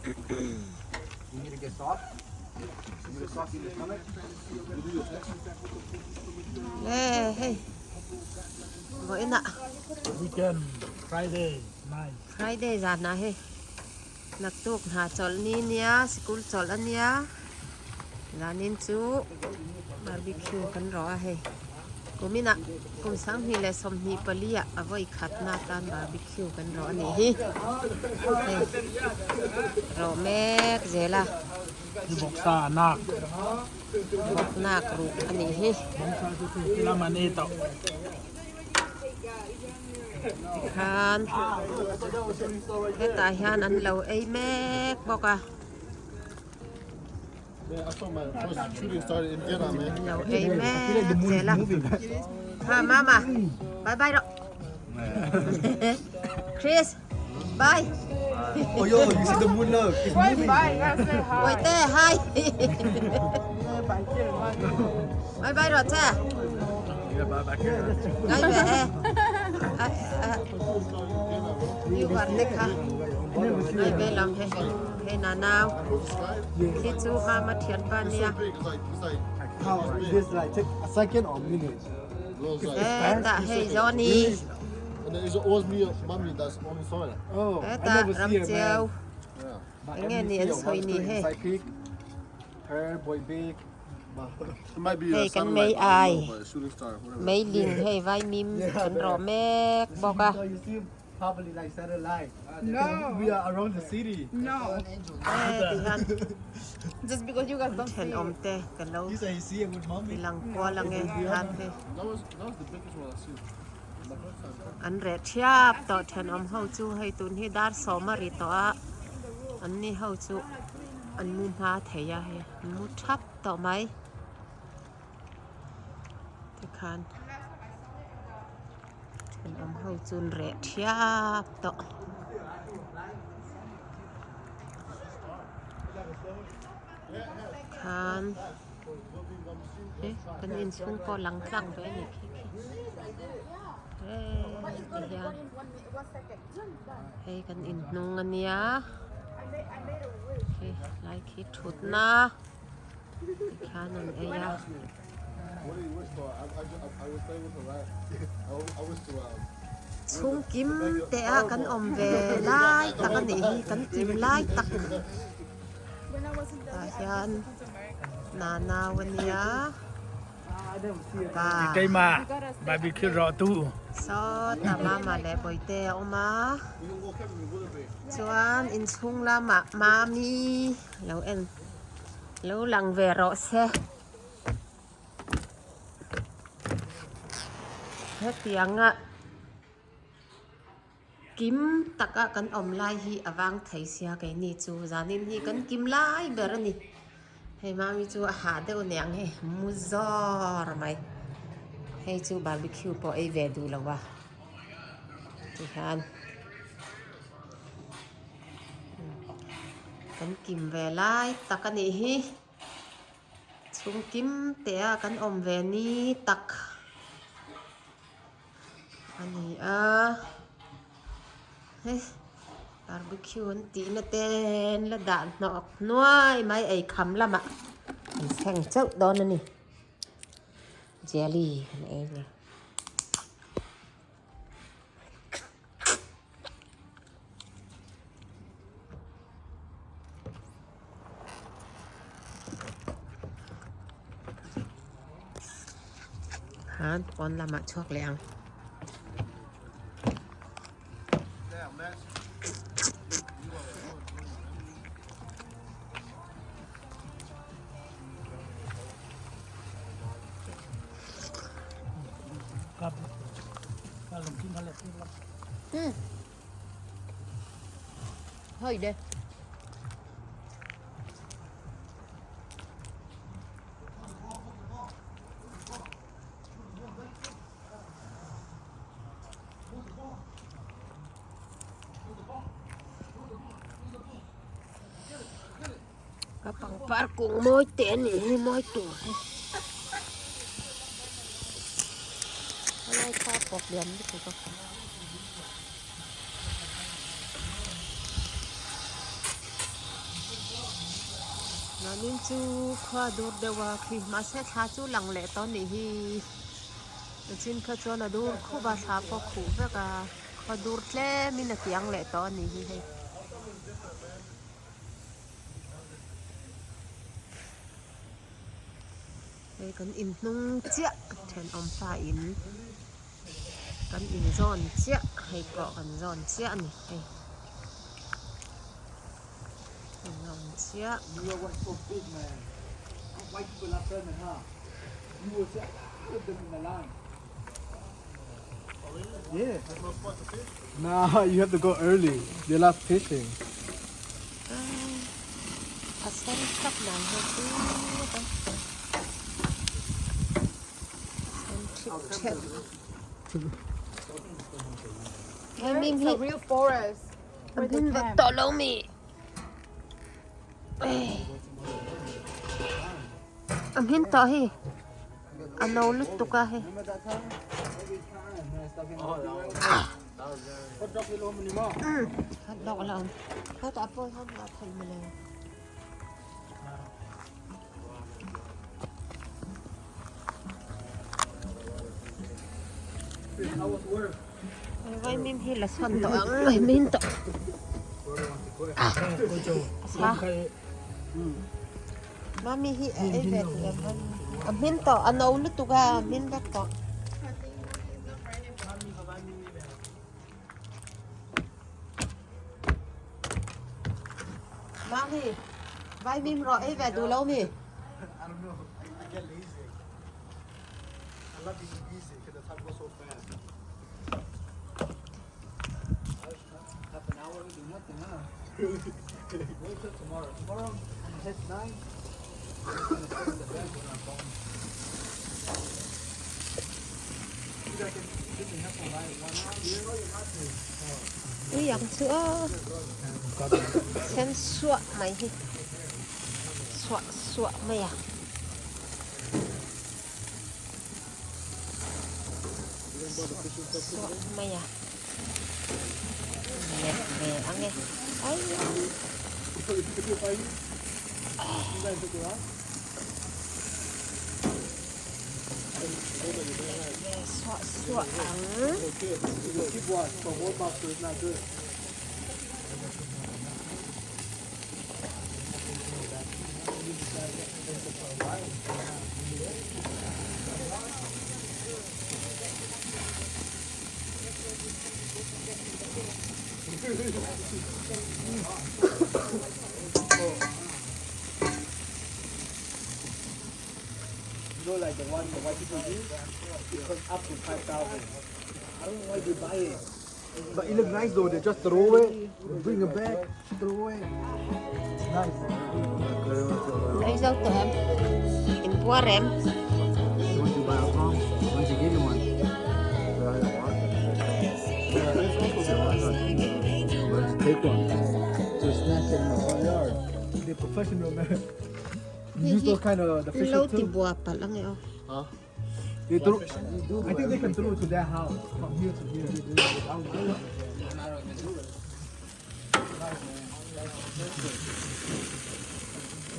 You need to get sauce. You need a sauce in your stomach. You do your test. เฮ้ยบ่เอ็นอะ Weekend, Friday, night. Friday จานนะเฮ้ยนักตุกหาจอลนี้เนี่ยสกุลจอลอันเนี้ยร้านนินจูบาร์บีคิวกันรอเฮ้ยกูมินะกูสั่งนี่แหละสมนี่ปลีอะเอาไว้ขัดหน้าตานบาร์บีคิวกันรอนี่เฮ้ยรอแม่เจล่ะ You book sa anak. หน้ากรุอันนี้เฮ้ย Bangsa tu sila manito. ทานเฮ็ดตาหานอันเราไอ้แม่บอกอะ Man, I saw my first shooting started in Vietnam, man. เราไอ้แม่เจล่ะมาบายดอกคริสบาย Oh yo, you see the moon look? It's moving. ไว้เต้ให้บายดอกจ้า Yeah, bye back here. ไงแม่อยู่วันนี้ค่ะไงแม่ลำให้นานาวที่จูมาเถียนบ้านเนี่ย Big, it's like How this like take a second or minute? Looks เอ๊ like. ตาให้จอนี่ And then it's always me, mommy, that's only saw that. Oh, I ta never ram see her, chiêu man. Yeah. But Nghe every niên video, sôi one nì story he. inside Creek, her boy big. It might be Hey, a can satellite, mấy I don't ai? know, but a shooting star, whatever. ไม่ลิงให้ไว้มิมฉันรอแม่บอกอะ So you see probably like satellite. No. We are around the city. No. ติฮัน Just because you guys don't ฉัน see อม it. เตะกันแล้ว He said he see it with ที mommy. หลังกัวลังเองทานเตะ That was the biggest one I seen. My first time. อันแรกเชียบต่อฉันอมเฮาจูให้ตุนให้ดาร์สอมาริต่ออันนี้เฮาจูอันมุนหาเทียให้มุทับต่อไหมที่คันฉันอมเฮาจูนแรกเชียบต่อคันเอ๊ะกันอินซุงก็หลังตั้งไปนี่เฮ้ยเดี๋ยวเฮ้ยกันอินนงอันเนี้ยเฮ้ยไล่คิดถุดนะที่คันนั่นเอ้ย What do you wish for? I was playing with her, right? I wish to, ชุ่มกิมเตะกันอมเวไล่ตักกันนี่กันกิมไล่ตัก When I was in the ตายันนาวันเนี้ย I never see it. กา Kay ma, barbecue raw tu. ซอตามาแล้วปอยเตะออกมาชวนอินชุ่งละมามีแล้วเอ็นแล้วหลังเวรอเซเฮ็ดเตียงอะกิมตักกันอมไล่ฮีอวางไถเสียไก่นี่จูจานินฮีกันกิมไล่เบรนี่ให้มามีจูหาเดียวเนียงให้มุซอร์ไหมให้จูบาร์บีคิวพอไอเวดูแล้ววะที่ฮันกันกิมเวไล่ตักกันนี่ฮีชุมกิมเตะกันอมเวนี่ตักอันนี้เฮ้ยบาร์บีคิวอันตีนเต้นละด่านนอกน้อยไม่ไอ้คำละมะแข่งเจ้าโดนนั่นนี่เจลลี่นั่นเองเลยฮะปอนละมะชอกแรง damn, man. Kap. Kalau king halat ni lang. เฮ้ยเด้กระปังปลากุ้งมอยเต้นนี่มอยตัวอะไรข้าวปอกเดือนนี่ถูกปะ là nên chú khoa đốt đều vào khi mà sẽ thả chú lặng lẽ tao nỉ hi xin khá cho là đốt khu bà thả phó khu với cả khoa đốt lẽ mình là tiếng lẽ tao nỉ hi hay đây cần in nung chia trên ông pha in cần in giòn chia hay cọ cần giòn chia này hay giòn chia You are one so big, man. White people last time, huh? You will put them in the line. Yeah. There's no spot to fish. Nah, you have to go early. They love fishing. asal cak nang hati chat Where is the real forest? Where they Mình vật camp? tỏ lâu mì hin tỏ hi nấu lứt tục ca hi Remember that time? Every time, man, stuck in the What drop you home anymore? hot dog làเขาตอปเขาตอไทยมาเลย How was work? Vai mim hi là son tỏ người min tỏ sa mami hi ai vet là min tỏ nấu lứt tục ca min vật tỏ mami vai mim rõ ai vet đủ lâu mi I don't know. I get lazy. I love being busy because the time goes so fast. Half an hour, we do nothing, huh? Wait till tomorrow. Tomorrow, on hit 9. I'm gonna sit in the bed when I'm home. You guys can have for like 1 hour. You know you're not to. Ui ăn sữa xem sữa mày hi sữa sữa mày à sữa mày à về về ăn nghe ấy sữa sữa ăn Okay, keep watch. For whole box, so it's not good. You know, like the one the white people use, it costs up to 5,000. I don't know why they buy it. But it looks nice though. They just throw it, bring it back, throw it. It's nice. lấy dâu tụi em in qua em You want to buy alcohol? Why don't you give you one? Let's take one. Just snatch it in the front yard. They're professional, man. You use those kind of the fishing lâu thì too? bùa pa lang yo They throw, I think they can throw it to their house from here to here.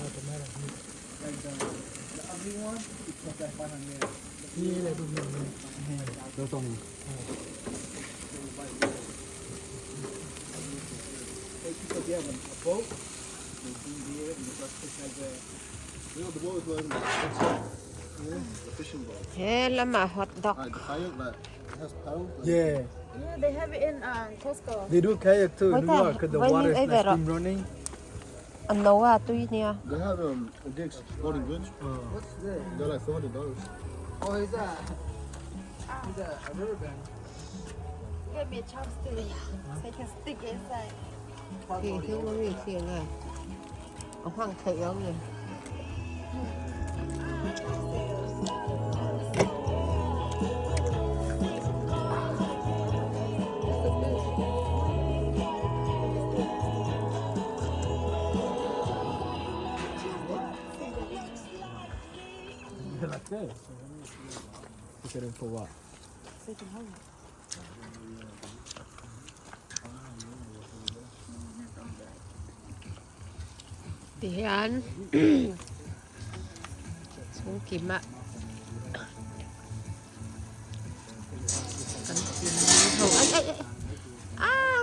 Like the ugly one, it costs like 500. Those only. Because they have a boat, they bring beer and they just fish like that. You know, the boat is like outside. The fishing boat. thế là mà hot dog Like the kayak, like, it has paddles. Like, Yeah, Yeah, they have it in Costco. they do kayak too. Why You know that? because the Why water need is like ever? steam running. ăn nấu à tui nè They have gigs, floating bridge. What's that? They're like $400. Oh, is that? Is that a river band? Get me a chopstick so I can stick it inside. thì thiếu có gì tiền này ông hoàng thị ông này Like this. Look at him for what? So you can hold it. Tiyan. Xuống kim ạ. Cần kim hầu ấy.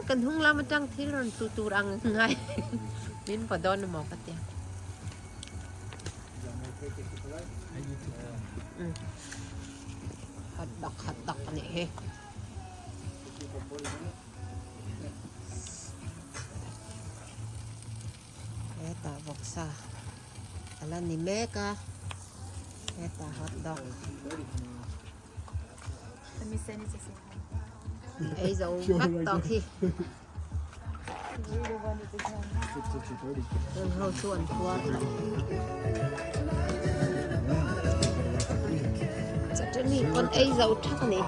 Cần hung lama chang thiron tuturang ngay. Min pa doon mo ka tiyan. Hadak ni he. Eta boksa. Ala ni meka. Eta hot dog. Let me send it to say. Ấy dấu bắt dog hi. Really wanted to come. Đừng hầu chuồn thua. Chắc chắn ni con ấy dấu chắc này.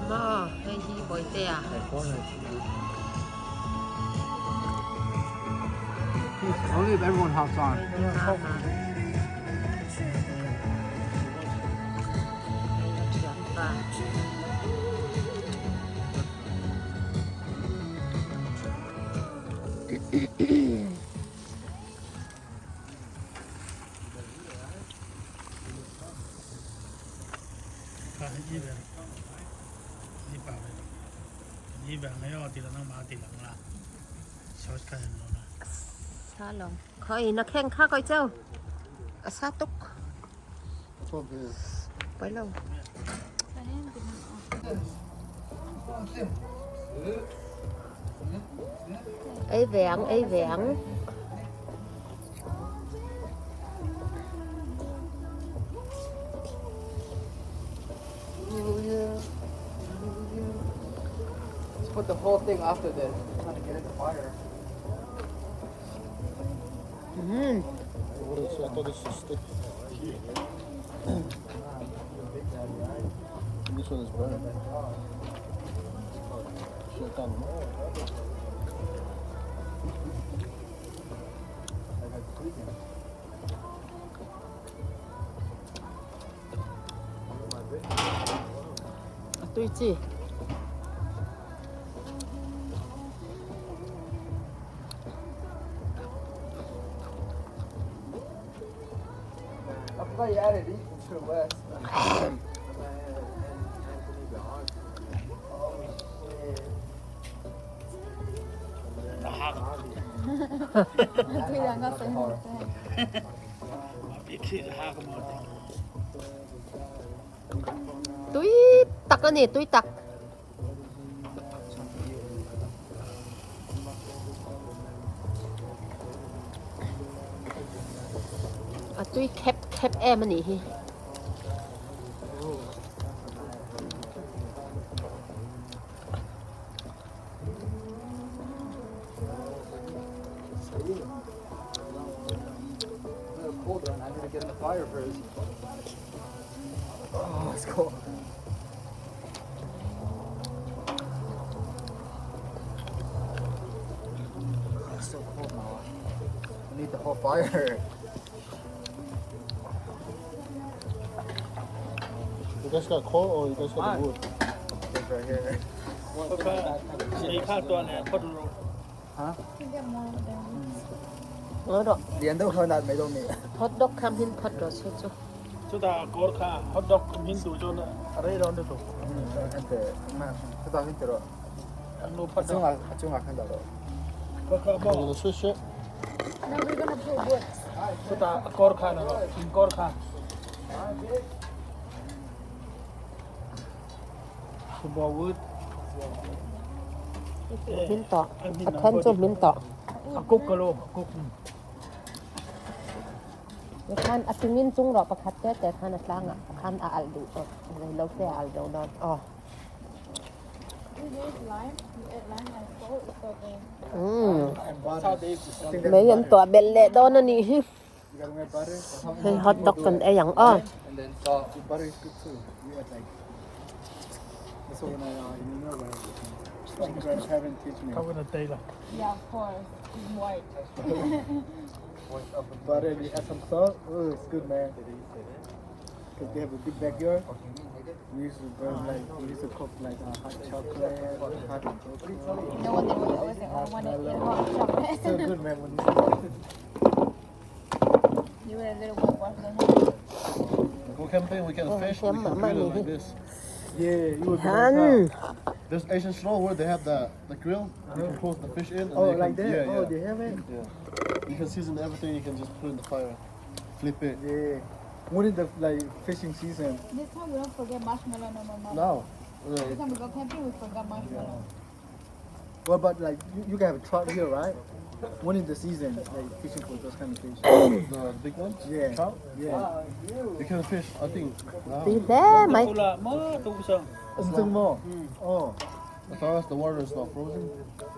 Mà hay hi bồi tè à? Only if everyone hops on. Di về di bảo này di về này ở thì là nó mà thì là nó sốt cái nó Sao lòng? Khơi nó khen khá coi châu. Sao túc? Bấy lâu. Ấy vẹn. Let's put the whole thing after this. I'm trying to get it to fire. What is, I thought this was stick. This one is burnt. Shit down. Tôi chỉ. I forgot you added Ethan to the west. Tuy rằng có sự hồn biết khi là hai cái món Túi tặc cái này, túi tặc. Túi khép em anh nhỉ. Cold one. I need to get in the fire first. Oh, it's cold. It's so cold now. I need the whole fire. You guys got coal or you guys got the wood? It's right here. ก็แค่สีค่าตัวเนี่ยพอดู Huh? can get more of them. Ngỡ đó. Điện đâu hơn đạt mấy đâu nhỉ? Hot dog come in hot dog cho cho. chúng ta có cả hot dog min tu cho nó ở đây đâu được 한테 정말 그다 힘들어. ăn nộp hot dog 중학 한다고. có cả Are you bao gonna switch it? Now we're gonna put wood. chúng ta có cả nó có cả cái bao wood Min tọ. Thân cho min tọ. cúc cái lô cúc Cái khăn ating min chung rõ bạc hạt té khăn là sang ạ. Khăn al đủ. Rồi lâu xe al đâu đó. We use lime. We add lime and salt. It's so good. Mấy em tọa bên lệ đó nó nì. You gotta make butter. Hay hot dog cần ấy dạng And then salt. Butter is good too. You add like. That's what when I you know like grandparents teach me. không có tây là Yeah, of course. It's white. Butter, you add some salt. Oh, it's good, man. Because they have a big backyard. We used to burn like we used to cook like hot chocolate, hot chocolate. You know what they would always say, oh, I want to eat hot chocolate. So good, man. When You were a little whitewash on him. Go camping, we can fish, we can grill it like this. yeah, you would be ฮัน nice, There's Asian store where they have the grill. You can close the fish in. And Oh, you like can, that? Yeah, Oh, yeah. they have it? Yeah. You can season everything. You can just put in the fire, flip it. Yeah. When is the like fishing season? This time we don't forget marshmallow no more, Mom. Now, Every time we go camping, we forgot marshmallow. Well, but like you can have a trout here, right? When is the season? Like fishing for those kind of fish? the big ones. Yeah. Trout. Yeah. You can fish. I think. Now. ตีแด้ไหม Pula mo tu sang. 엄청 뭐? Oh. As long as the water is not frozen.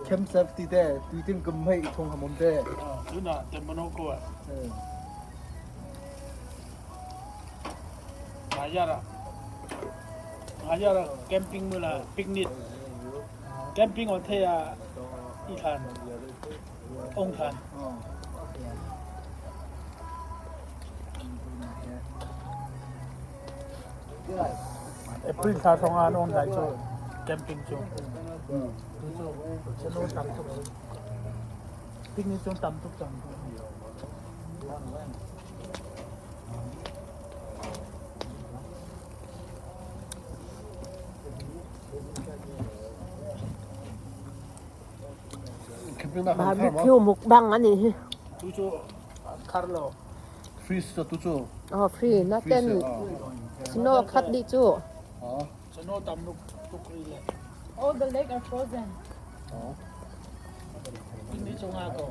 Camp safety there. Do you think 금해 통하면 돼? Tu na te mono ko. Ngajara camping mula picnic. Camping on thea ikan. Ong kan. April ta song an on dai cho camping cho. Tu cho chano tam tuk. Picnic cho tam tuk tam. Camping na บาร์บี kan คิวมุกบังอันนี้ Tu cho Carlo. Freeze the tucho. อ๋อฟรีน่าเต้นสโนว์คัดดิจู Ah. Chano tam tuk ri le. All the legs are frozen. Ah. Picnic cho nga ko.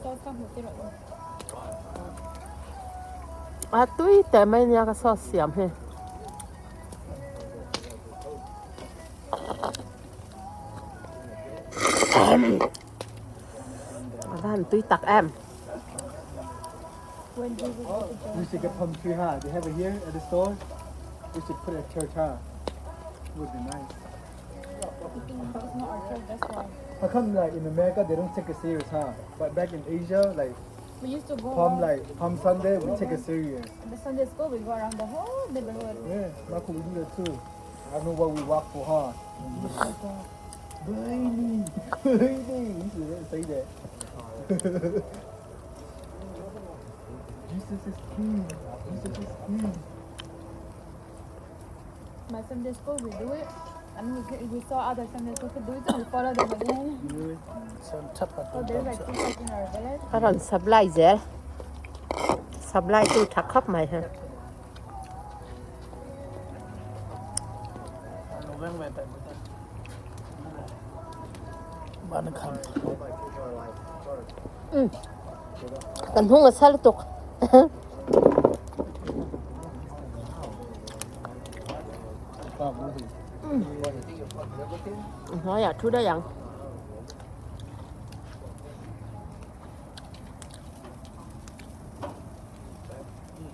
So come with it. อาตุ้ยแต่ไม่เนี่ยก็ซอสเสียมเฮบ้านตุ้ยตักแอม When we were at the We should get palm tree ha. They have it here at the store. We should put it at church ha. Would be nice. it's not our church, that's why. How come like in America they don't take it serious ha? But back in Asia, like We used to go Palm Sunday, we take it serious. at the Sunday school, we go around the whole neighborhood. Yeah, Marco, we do that too. I know what we walk for hard. Brainy, brainy. We should say that. Jesus is king. Jesus is king. My Sunday school, we do it. And we saw other Sunday school do it, and we follow them again. San chat pa. So there's like two churches in our village. อร่อยสับไลเจลสับไลตู้ทักครอบไหมฮะ Ano bang may tayo? Ban kham. กันหุ่งกับซาลตุก Stop moving. เราอยากทุได้ยัง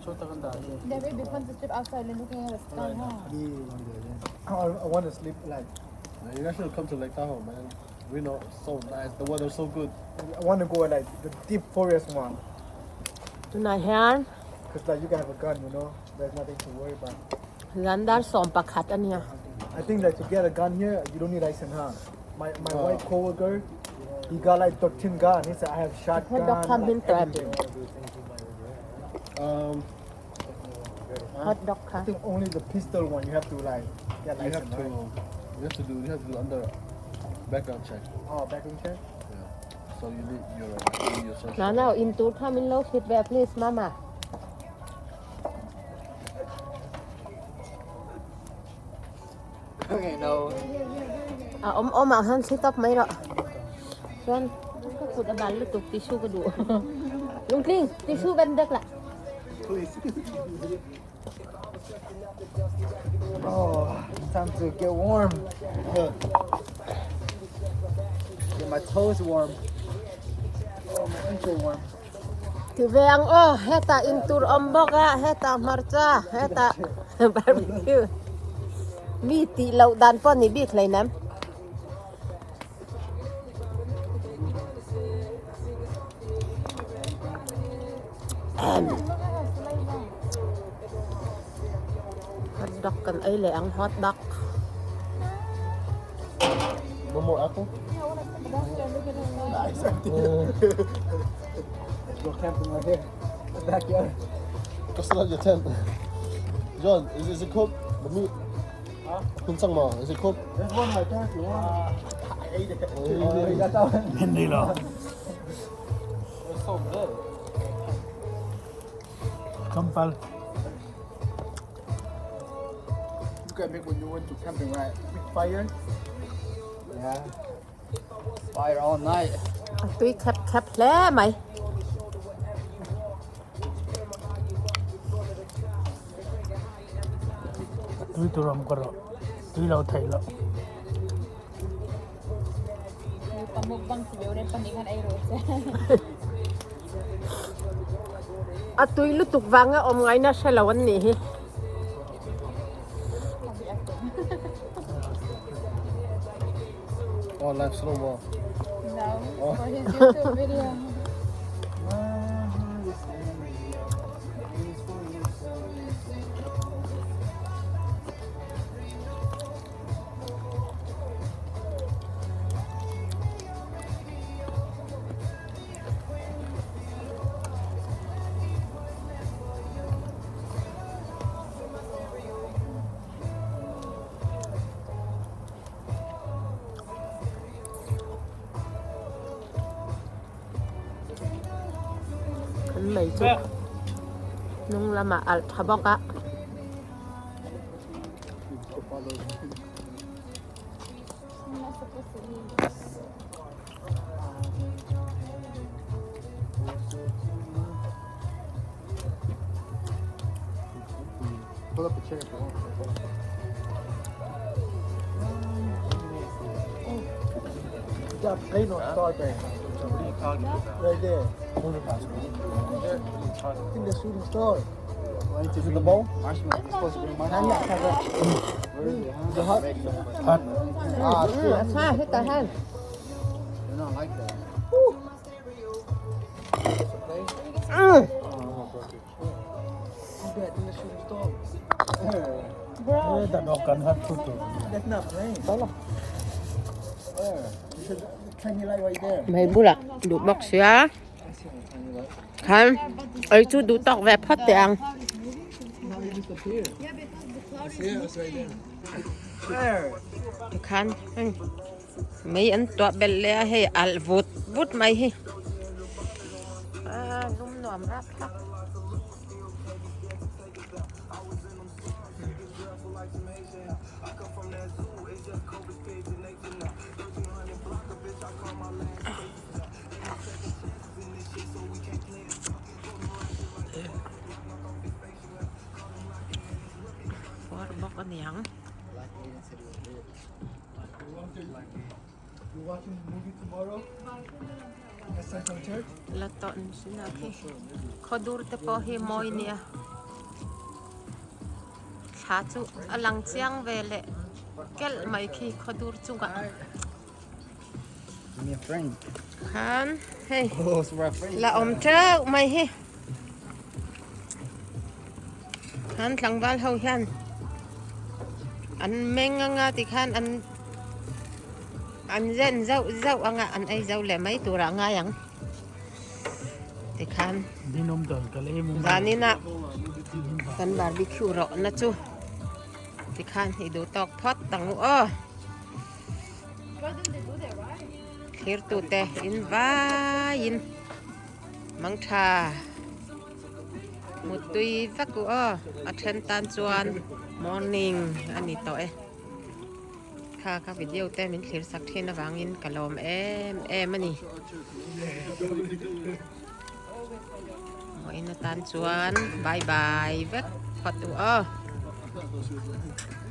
Chota kan da. They're very big fun to sleep outside and looking at the sky, huh? I want to sleep like. You guys should come to Lake Tahoe, man. We know it's so nice. The weather's so good. I want to go like the deep forest one. ตุนายฮาน Cause like you can have a gun, you know. There's nothing to worry about. ร้านด้านสองประคัดอันเนี้ย I think that to get a gun here, you don't need license, huh? My white coworker, he got like 13 gun. He said I have ให้ shotgun. ดอกคำเป็นแตร everything. ฮอตดอกค่ะ I think only the pistol one you have to like get You have license, to, right? you have to do under background check. Oh, background check. So you need your social. น้าเอาอินตูถ้ามินโลคิดแบบพลีสมามา Okay, no. เอาอมเอาท่านซิตอบไหมเหรอส่วนก็ขุดอบานลูกตุกทิชชู่ก็ดู ลุงกลิ้งทิชชู่เป็นเด็กละ Please. Oh, time to get warm. Get my toes warm. Oh, my ankle warm. ถือแวงโอ้เฮตาอินตูอมบอกอะเฮตามาร์จ้าเฮตาบาร์บีคิวมีตีเหล่าดานป้อนนี่บีดเลยน้ำ hot dog kan ay leang hot dog. No more apple? Nice, empty. Let's go camping right here. The backyard. Go set out your tent. John, is it cooked? The meat? Huh? Kunsang ma, is it cooked? There's one right there if you want. I ate it. Oh, You got that one? Hindi lang. It's so good. Kampal. You gotta make when you went to camping, right? Big fire. Yeah. Fire all night. Tuy khép lé mày. Tuy turam ko ro. Tuy lau thay lo. May pamukbang siyo rin paningan ay rose. At tuy lutuk vanga om ngay na siya lawan ni. Oh, live slow mo. No, for his YouTube video. Kan mày chứ. Nung lama al tabok á. I'm not supposed to eat. Pull up a chair if you want. Yeah, plain or strawberry. Right there. In the shooting star. Is it the bowl? Marshmallow. Supposed to bring marshmallow. The hot? Hot. Ah, shit. Ha, hết cả hai. They're not like that. That in the shooting star. Eh, dadokan hot tutu. That's not plain. There. You should tiny light right there. Mày bula, đủ bọc xía. I see the tiny light. Kan, ấy chú đủ tóc vẹp hết tiền. No, it disappeared. Yeah, it's right there. There. Kan, mấy anh tọa bèn lẹ hay al vụt, vụt mày hi. À, nung nòm rap rap. Bọc anh yang. You watching the movie tomorrow? At Central Church? Laton sinaki. Kodur te po hi moy niya. Chachu alang chiang vele. Kel mai ki kodur chunga. Give me a frame. Kan, hey. Oh, it's my frame. La om trao mai hi. Han thlang val hau hian. An menga nga ti khan an zen zau anga an ai zau le mai tura nga yang. Ti khan Dinom dol kali mo. dani na kan barbecue ro na chu. Ti khan idu tok phot tangu o. Here tu te in vain mang tha một tuy vắt của ở trên tan chuan morning anh đi tội kha các video tem mình khởi sắc thiên là vàng in cả lom em anh đi mọi nó tan chuan bye bye vắt phật